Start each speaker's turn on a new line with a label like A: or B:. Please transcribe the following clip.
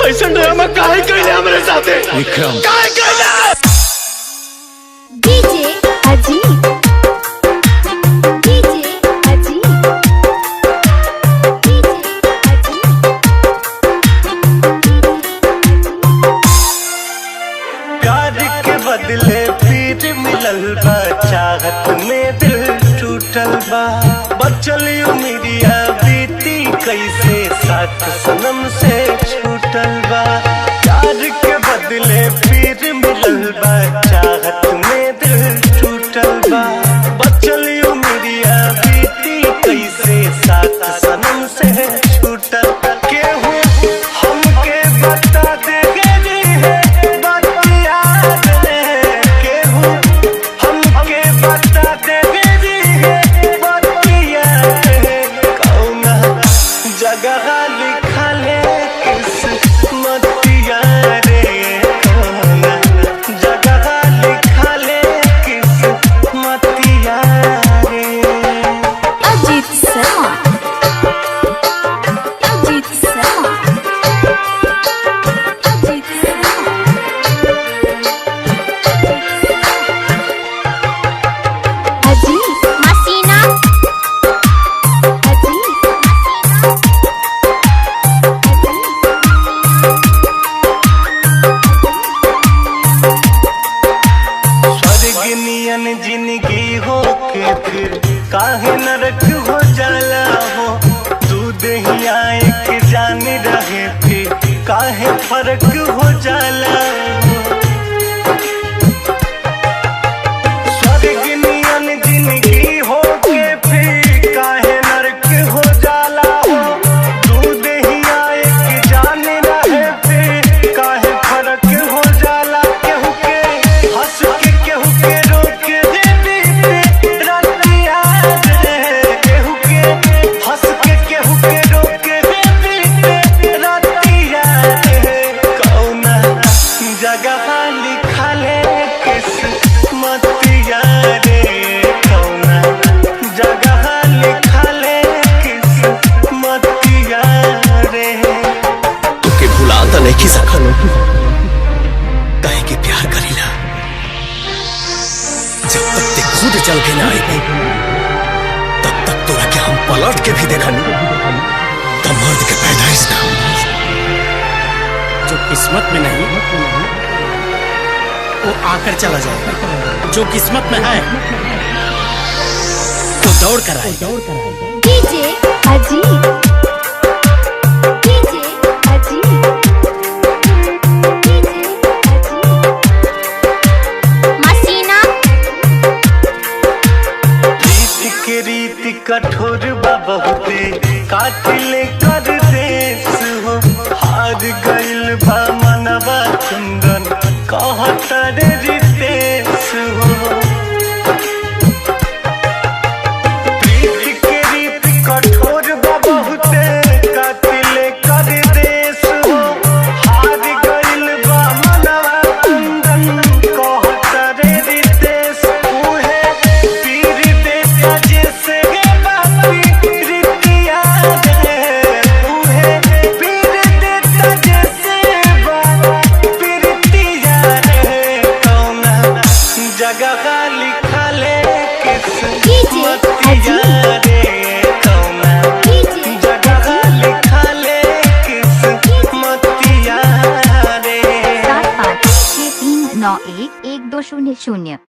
A: ऐसा ड्रामा काहे कइले हमरे साथे विक्रम काहे कइले
B: DJ Ajit DJ Ajit DJ
C: प्यार के बदले फिर मिलल बा चाहत में दिल टूटल बा बचल उमिरिया बीती कैसे साथ सनम से छूटल बा प्यार के बदले फिर मिलल बा चाहत में दिल टूटल बा बचल उमिरिया बीती कैसे साथ सनम से छूटल केहू हमके बता देगे जी है बतिया दे केहू हमके बता देगे जी है बतिया दे कौना जगह लिखल है किस्मतिया रे कौना जगह लिखल है किस्मतिया रे
B: अजीत शर्मा अजीत शर्मा अजीत शर्मा अजीत हसीना अजीत
C: स्वर्ग नियन जिंदगी हो के फिर काहे नरक हो जाला हो दूध ही आए के जान रहे फिर काहे फर्क हो जाला हो स्वर्ग नियन जिंदगी हो के फिर काहे नरक हो जाला हो दूध ही आए के जान रहे फिर काहे फर्क हो जाला केहू के हंस के केहू के रोक देवी पे रतिया दे केहू के हंस के केहू के रोक देवी पे रतिया दे कौना जगह लिखल है किस्मतिया रे कौना जगह लिखल है किस्मतिया रे
A: तुके भुला त नहीं सकल काहे के प्यार करीला जब तक ते खुद चल के ना आई तब तक तोरा के हम पलट के भी देखनी तब मर्द के पैदाइश ना
D: जो किस्मत में नहीं वो आकर चला जाएगा, जो किस्मत में है वो दौड़ कर आएगा।
B: DJ Ajit DJ Ajit DJ Ajit मसीना
C: रीत के रीत कठोर बा बहुते कातिल कर देश हो हार गइल बा मनवा चंदन कहत रे रितेश हो रीत के रीत कठोर बा बहुते कातिल कर देश हो हार गइल बा मनवा चंदन कहत रे रितेश उहे पीर देता जैसे बापी रितिया दे उहे पीर देता जैसे बापी रितिया रे कौना जगह लिखल है किस्मतिया रे कौना
B: डीजे
C: जगह लिखल है किस्मतिया रे
B: 7563911200